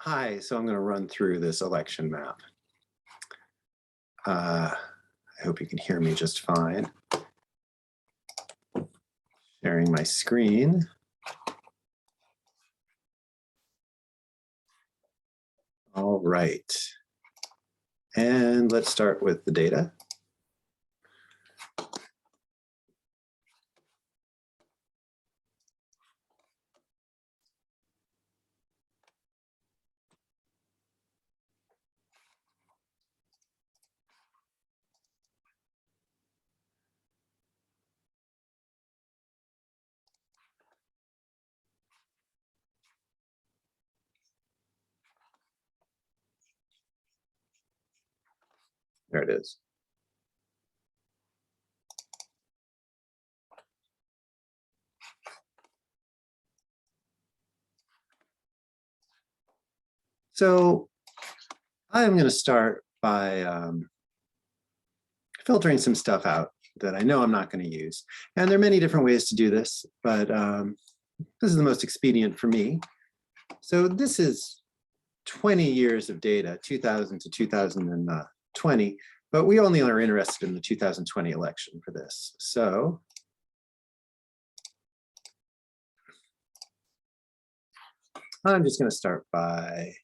Hi, so I'm going to run through this election map. I hope you can hear me just fine. Sharing my screen. All right. And let's start with the data. There it is. So I'm going to start by filtering some stuff out that I know I'm not going to use. And there are many different ways to do this, but this is the most expedient for me. So this is 20 years of data, 2000 to 2020, but we only are interested in the 2020 election for this. So I'm just going to start by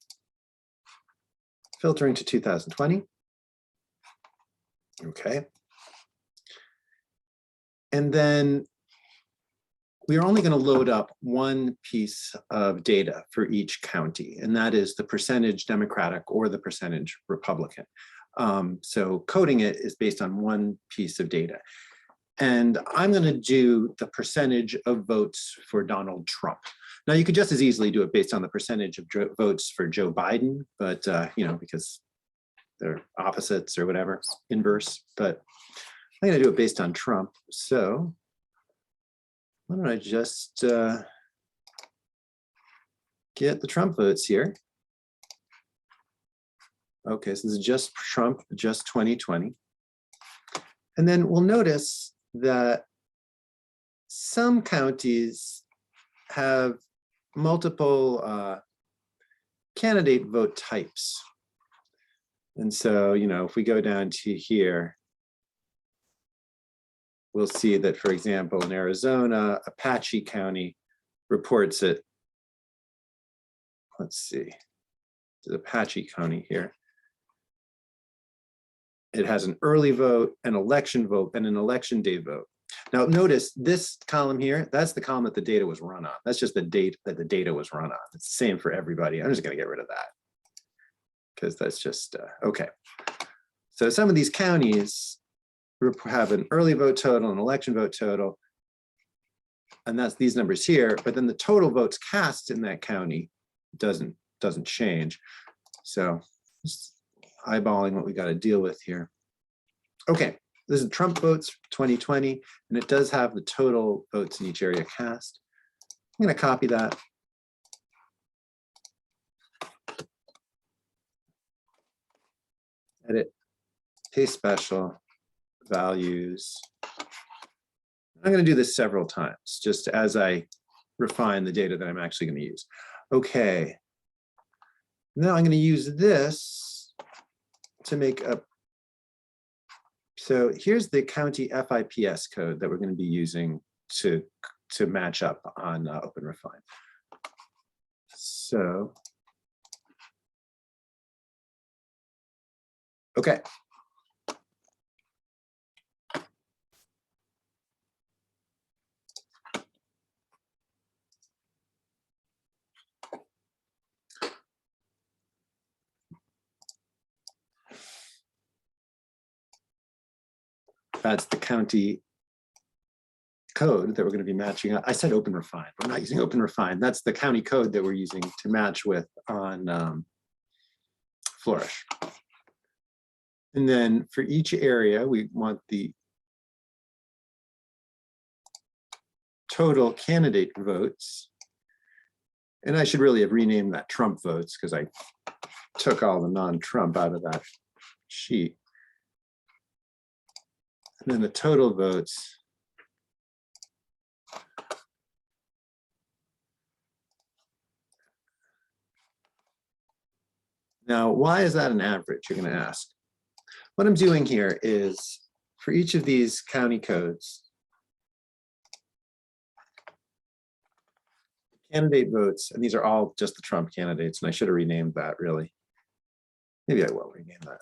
filtering to 2020. Okay. And then we're only going to load up one piece of data for each county, and that is the percentage Democratic or the percentage Republican. So coding it is based on one piece of data. And I'm going to do the percentage of votes for Donald Trump. Now, you could just as easily do it based on the percentage of votes for Joe Biden, but you know, because they're opposites or whatever, inverse. But I'm going to do it based on Trump. So why don't I just get the Trump votes here. Okay, so this is just Trump, just 2020. And then we'll notice that some counties have multiple candidate vote types. And so, you know, if we go down to here, we'll see that, for example, in Arizona, Apache County reports it. Let's see, the Apache County here. It has an early vote, an election vote, and an election day vote. Now notice this column here, that's the column that the data was run on. That's just the date that the data was run on. It's the same for everybody. I'm just going to get rid of that because that's just, okay. So some of these counties have an early vote total, an election vote total, and that's these numbers here, but then the total votes cast in that county doesn't change. So just eyeballing what we got to deal with here. Okay, this is Trump votes 2020, and it does have the total votes in each area cast. I'm going to copy that. Edit, paste special, values. I'm going to do this several times, just as I refine the data that I'm actually going to use. Okay, now I'm going to use this to make a, so here's the county FIPS code that we're going to be using to match up on OpenRefine. So, okay. That's the county code that we're going to be matching up. I said OpenRefine. We're not using OpenRefine. That's the county code that we're using to match with on Flourish. And then for each area, we want the total candidate votes. And I should really have renamed that Trump votes because I took all the non-Trump out of that sheet. And then the total votes Now, why is that an average, you're going to ask? What I'm doing here is for each of these county codes, candidate votes, and these are all just the Trump candidates, and I should have renamed that really. Maybe I will rename that.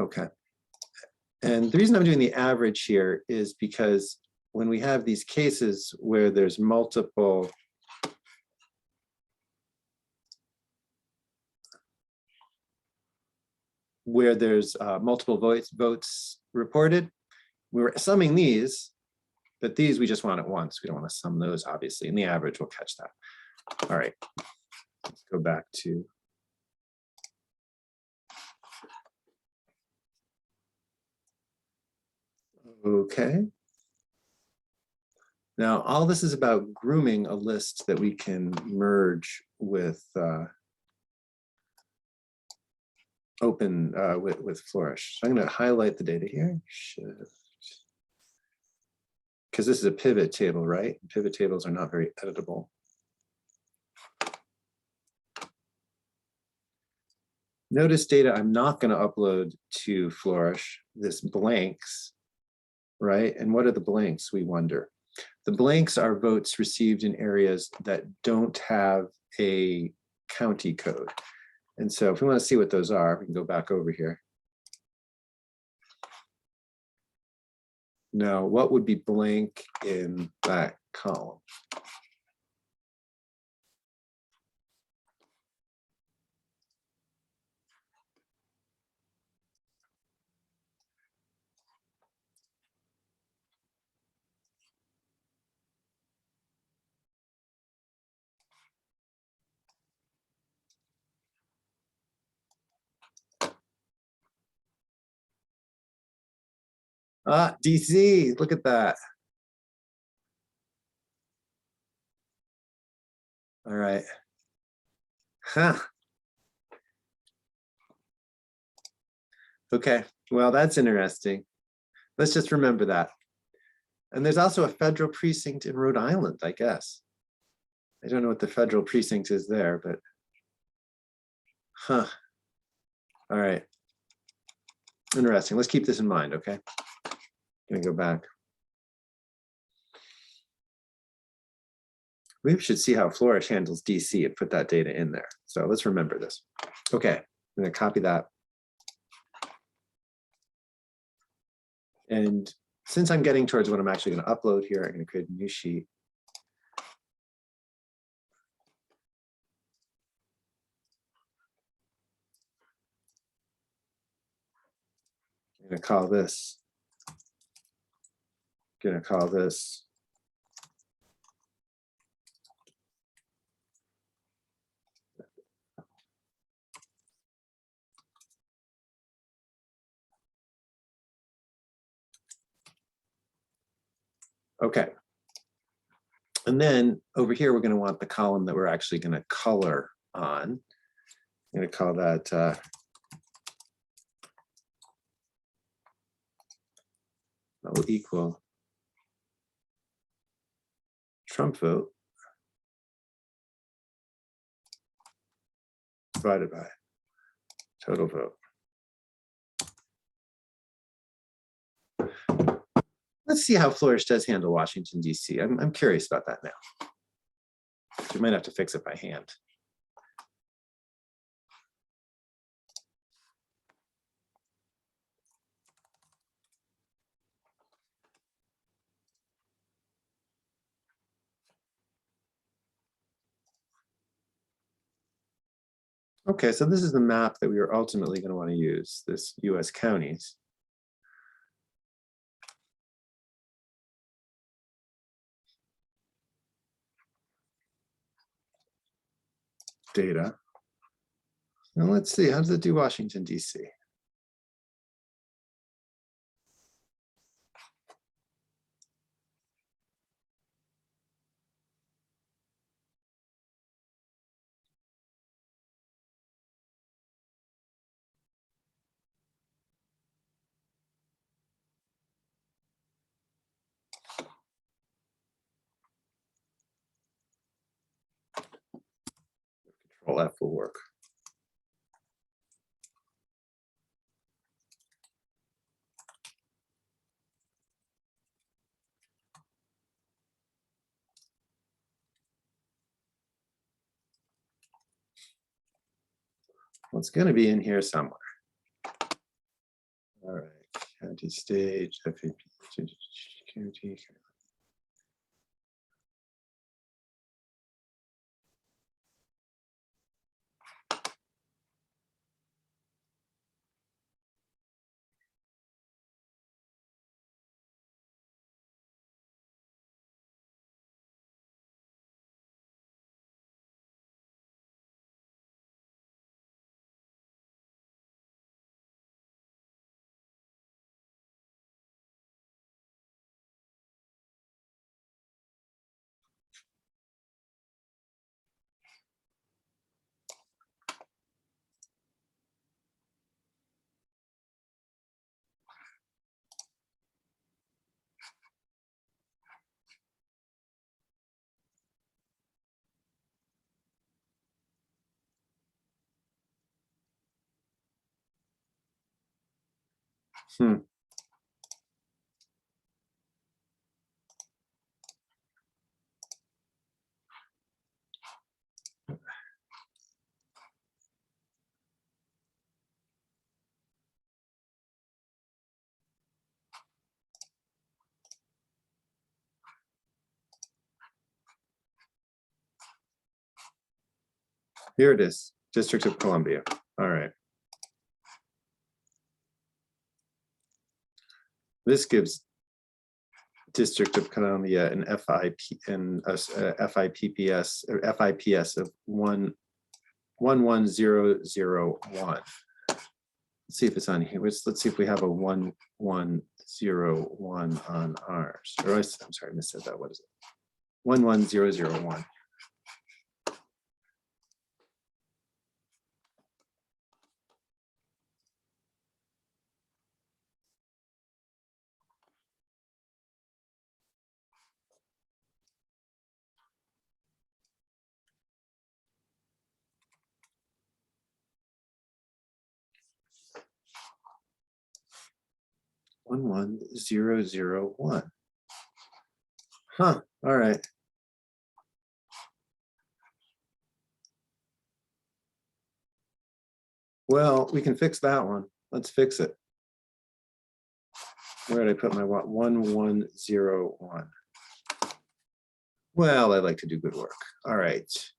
Okay. And the reason I'm doing the average here is because when we have these cases where there's multiple votes reported, we're summing these, but these we just want at once. We don't want to sum those, obviously, and the average will catch that. All right, let's go back to okay. Now, all this is about grooming a list that we can merge with with Flourish. So I'm going to highlight the data here, because this is a pivot table, right? Pivot tables are not very editable. Notice data I'm not going to upload to Flourish, this blanks, right? And what are the blanks, we wonder? The blanks are votes received in areas that don't have a county code. And so if we want to see what those are, we can go back over here. Now, what would be blank in that column? Ah, DC, look at that. All right. Huh. Okay, well, that's interesting. Let's just remember that. And there's also a federal precinct in Rhode Island, I guess. I don't know what the federal precinct is there, but huh. All right. Interesting. Let's keep this in mind, okay? I'm gonna go back. We should see how Flourish handles DC and put that data in there. So let's remember this. Okay, I'm gonna copy that. And since I'm getting towards what I'm actually gonna upload here, I'm gonna create a new sheet. I'm gonna call this okay. And then over here, we're going to want the column that we're actually going to color on. I'm going to call that that will equal Trump vote divided by total vote. Let's see how Flourish does handle Washington, D.C. I'm curious about that now. We might have to fix it by hand. Okay, so this is the map that we are ultimately going to want to use, this US counties. Data. Now let's see, how does it do Washington, D.C.? Control F will work. Well, it's going to be in here somewhere. All right, county, stage, FAP, county. Here it is, District of Columbia. All right. This gives District of Columbia an FIP and FIPPS or FIPS of 11001. Let's see if it's on here. Let's see if we have a 1101 on ours. Or I'm sorry, I missaid that. What is it? 11001. 11001. Huh. All right. Well, we can fix that one. Let's fix it. Where did I put my 1101? Well, I like to do good work. All right. So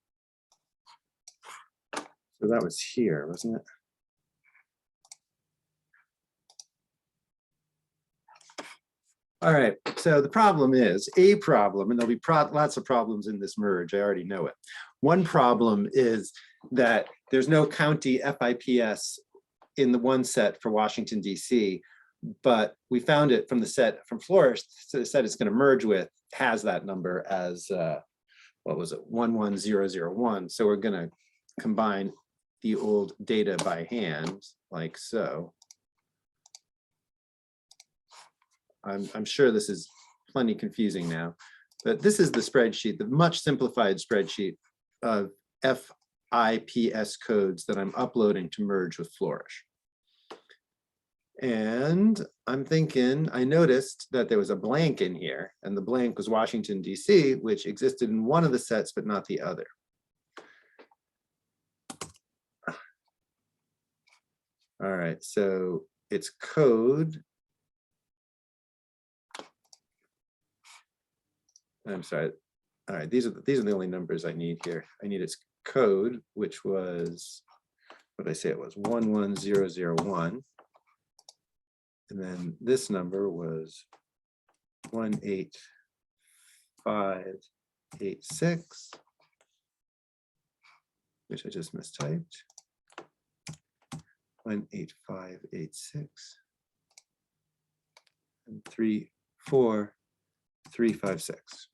that was here, wasn't it? All right, so the problem is a problem, and there'll be lots of problems in this merge, I already know it. One problem is that there's no county FIPS in the one set for Washington, DC, but we found it from the set from Flourish, so the set it's going to merge with has that number as, what was it, 11001. So we're going to combine the old data by hand, like so. I'm sure this is plenty confusing now, but this is the spreadsheet, the much simplified spreadsheet of FIPS codes that I'm uploading to merge with Flourish. And I'm thinking, I noticed that there was a blank in here, and the blank was Washington, DC, which existed in one of the sets, but not the other. All right, so it's code. I'm sorry. All right, these are the only numbers I need here. I need its code, which was, what did I say it was, 11001. And then this number was 18586, which I just mistyped. 18586 and 34356.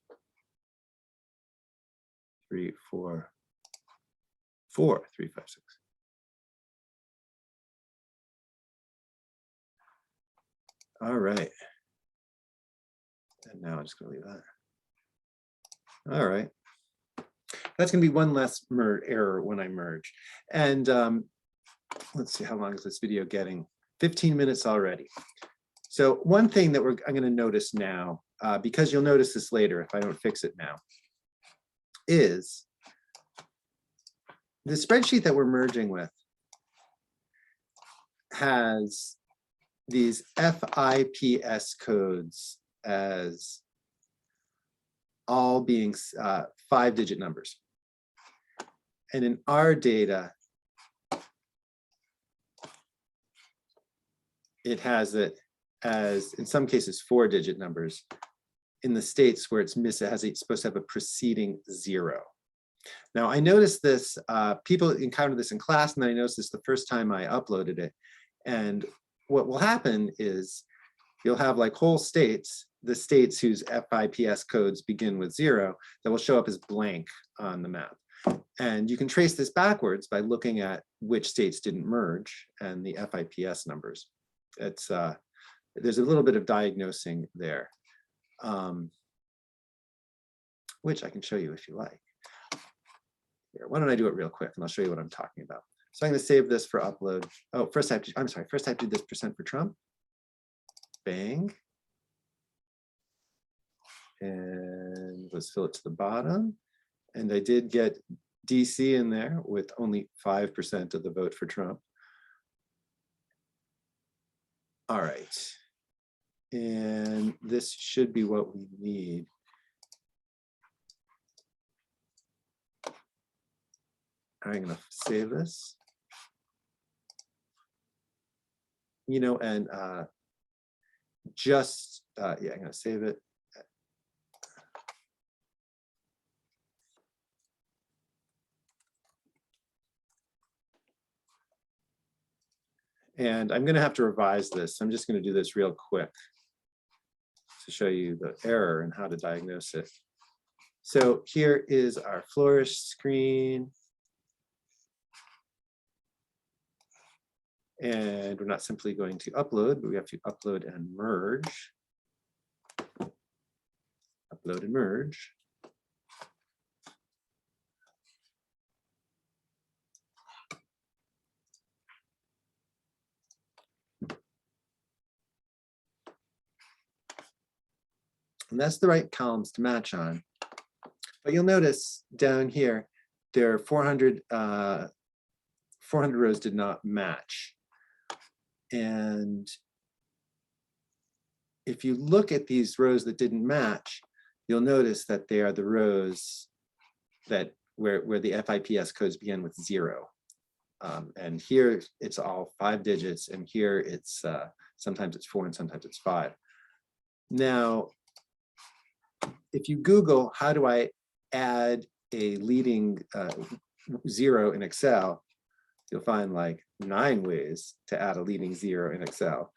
356. All right. And now I'm just going to leave that. All right. That's going to be one less error when I merge. And let's see, how long is this video getting? 15 minutes already. So one thing that I'm going to notice now, because you'll notice this later if I don't fix it now, is the spreadsheet that we're merging with has these FIPS codes as all being 5-digit numbers. And in our data, it has it as, in some cases, 4-digit numbers. In the states where it's supposed to have a preceding 0. Now, I noticed this, people encountered this in class, and then I noticed this the first time I uploaded it. And what will happen is you'll have like whole states, the states whose FIPS codes begin with 0, that will show up as blank on the map. And you can trace this backwards by looking at which states didn't merge and the FIPS numbers. It's there's a little bit of diagnosing there, which I can show you if you like. Here, why don't I do it real quick and I'll show you what I'm talking about. So I'm going to save this for upload. Oh, first I have to do this % for Trump. Bang. And let's fill it to the bottom. And I did get DC in there with only 5% of the vote for Trump. All right. And this should be what we need. I'm going to save this. You know, and yeah, I'm going to save it. And I'm going to have to revise this. I'm just going to do this real quick to show you the error and how to diagnose it. So here is our Flourish screen. And we're not simply going to upload, but we have to upload and merge. Upload and merge. And that's the right columns to match on. But you'll notice down here, there are 400 rows did not match. And if you look at these rows that didn't match, you'll notice that they are the rows that where the FIPS codes begin with 0. And here it's all 5 digits, and here it's sometimes it's 4 and sometimes it's 5. Now, if you Google, how do I add a leading 0 in Excel, you'll find like 9 ways to add a leading 0 in Excel.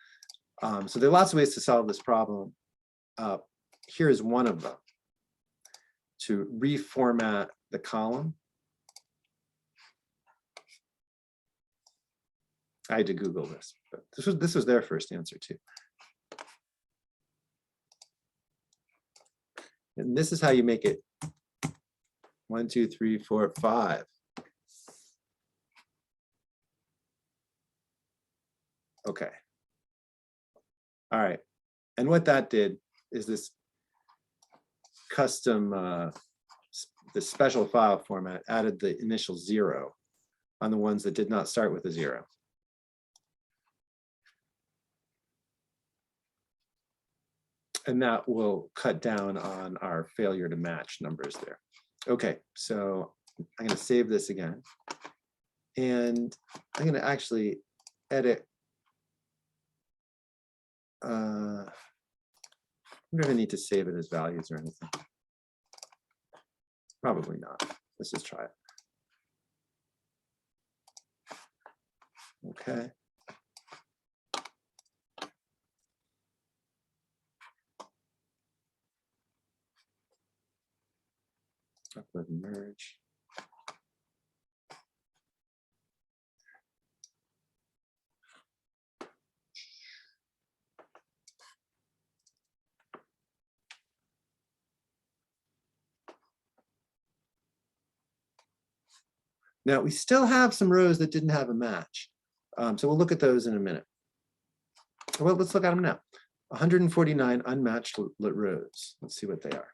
So there are lots of ways to solve this problem. Here's one of them: to reformat the column. I had to Google this, but this was their first answer too. And this is how you make it 1, 2, 3, 4, 5. Okay. All right. And what that did is this custom, this special file format added the initial 0 on the ones that did not start with a 0. And that will cut down on our failure to match numbers there. Okay, so I'm going to save this again. And I'm going to actually edit. I wonder if I need to save it as values or anything. Probably not. Let's just try it. Okay. Upload and merge. Now we still have some rows that didn't have a match. So we'll look at those in a minute. Well, let's look at them now. 149 unmatched rows. Let's see what they are.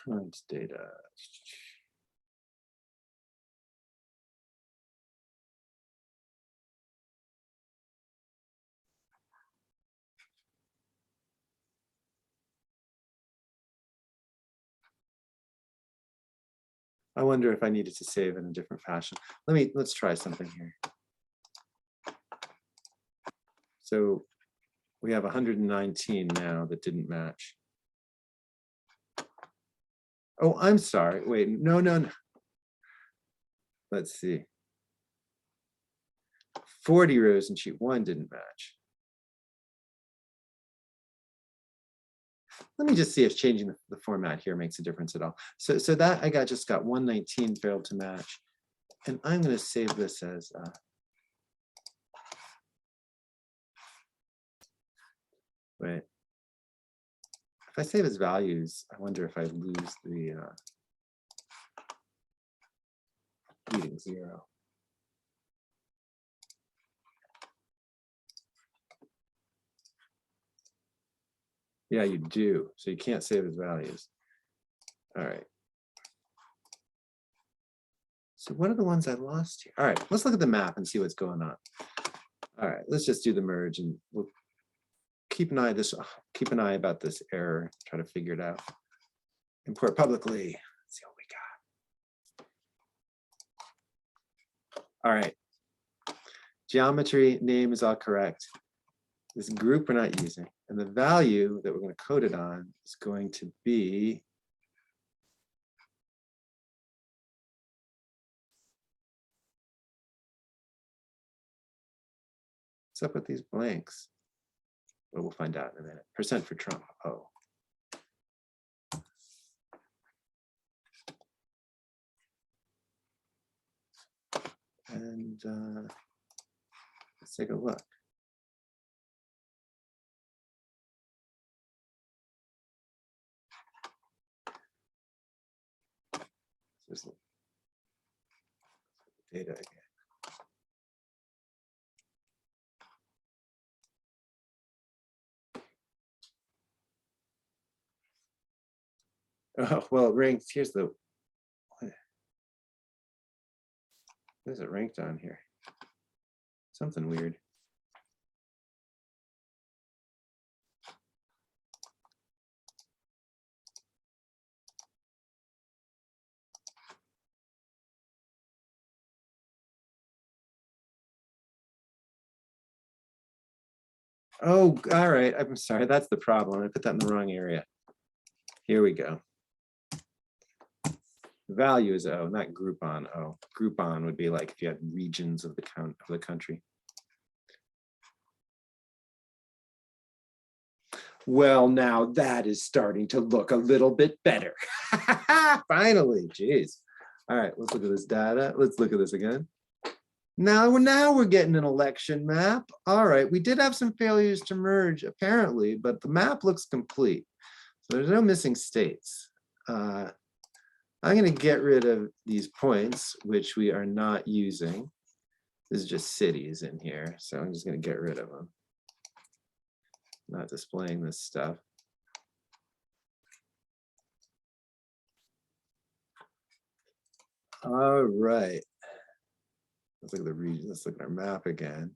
Current data. I wonder if I needed to save in a different fashion. Let's try something here. So we have 119 now that didn't match. Oh, I'm sorry. Wait, no. Let's see. 40 rows in sheet 1 didn't match. Let me just see if changing the format here makes a difference at all. So that I just got 119 failed to match. And I'm going to save this as wait. If I save as values, I wonder if I lose the leading 0. Yeah, you do. So you can't save as values. All right. So what are the ones I lost here? All right, let's look at the map and see what's going on. All right, let's just do the merge and we'll keep an eye about this error, try to figure it out. Import publicly. Let's see what we got. All right. Geometry name is all correct. This group we're not using. And the value that we're going to code it on is going to be what's up with these blanks? Well, we'll find out in a minute. % for Trump. Oh. And let's take a look. Just data again. Oh, well, ranked. Here's the. What is it ranked on here? Something weird. Oh, all right. I'm sorry. That's the problem. I put that in the wrong area. Here we go. The value is O, not Groupon O. Groupon would be like if you had regions of the country. Well, now that is starting to look a little bit better. Finally, geez. All right, let's look at this data. Let's look at this again. Now we're getting an election map. All right, we did have some failures to merge apparently, but the map looks complete. So there's no missing states. I'm going to get rid of these points, which we are not using. This is just cities in here, so I'm just going to get rid of them. Not displaying this stuff. All right. Let's look at the region. Let's look at our map again.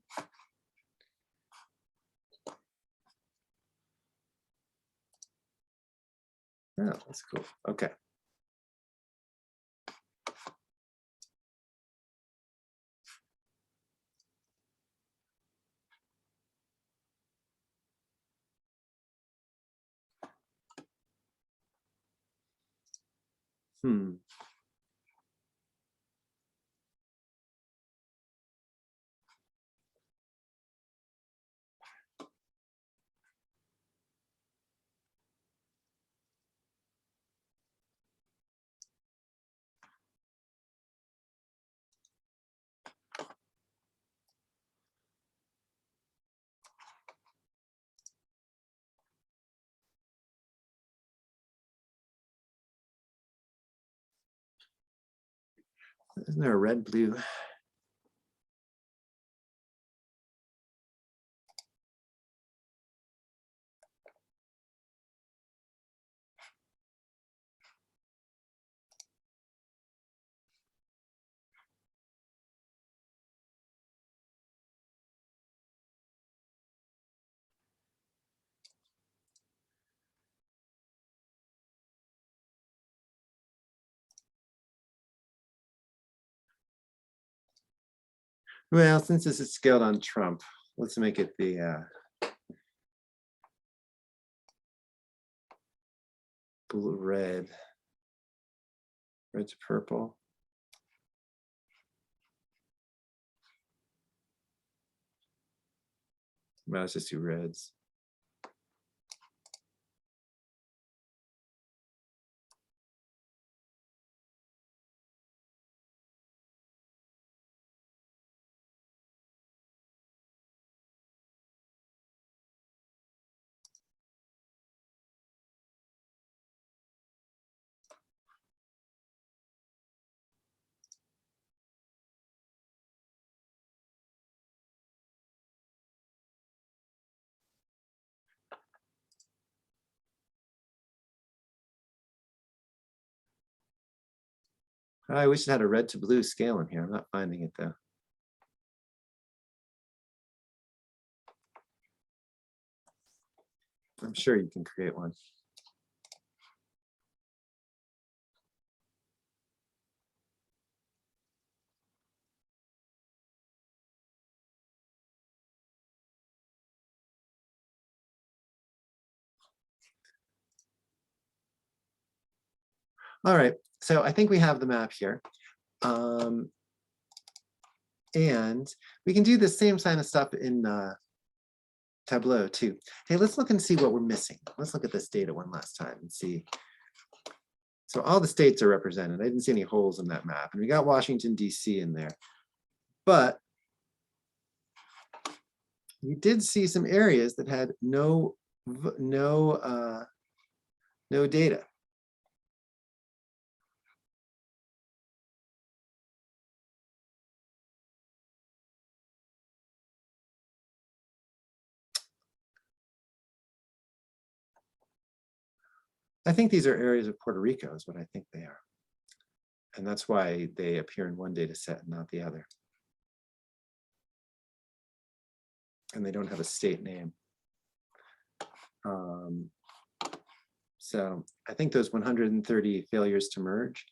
Oh, that's cool. Okay. Isn't there a red, blue? Well, since this is scaled on Trump, let's make it the blue, red to purple. Well, let's just do reds. I wish it had a red to blue scale in here. I'm not finding it though. I'm sure you can create one. All right, so I think we have the map here. And we can do the same kind of stuff in Tableau too. Hey, let's look and see what we're missing. Let's look at this data one last time and see. So all the states are represented. I didn't see any holes in that map. And we got Washington, DC in there. But we did see some areas that had no data. I think these are areas of Puerto Rico is what I think they are. And that's why they appear in one data set and not the other. And they don't have a state name. So I think those 130 failures to merge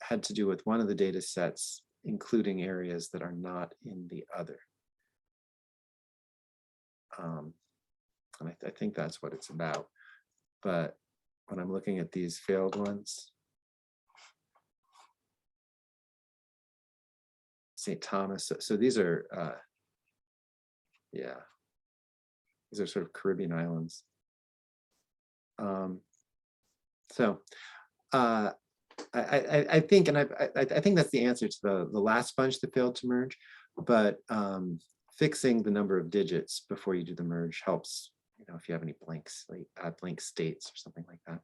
had to do with one of the data sets, including areas that are not in the other. And I think that's what it's about. But when I'm looking at these failed ones, St. Thomas, so these are, yeah, these are sort of Caribbean islands. I think, and I think that's the answer to the last bunch that failed to merge, but fixing the number of digits before you do the merge helps, if you have any blanks, like add blank states or something like that.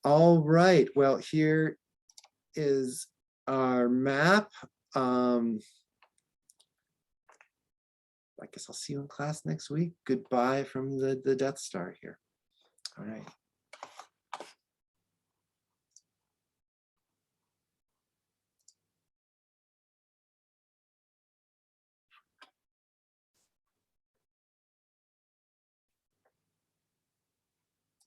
All right, well, here is our map. I guess I'll see you in class next week. Goodbye from the Death Star here. All right.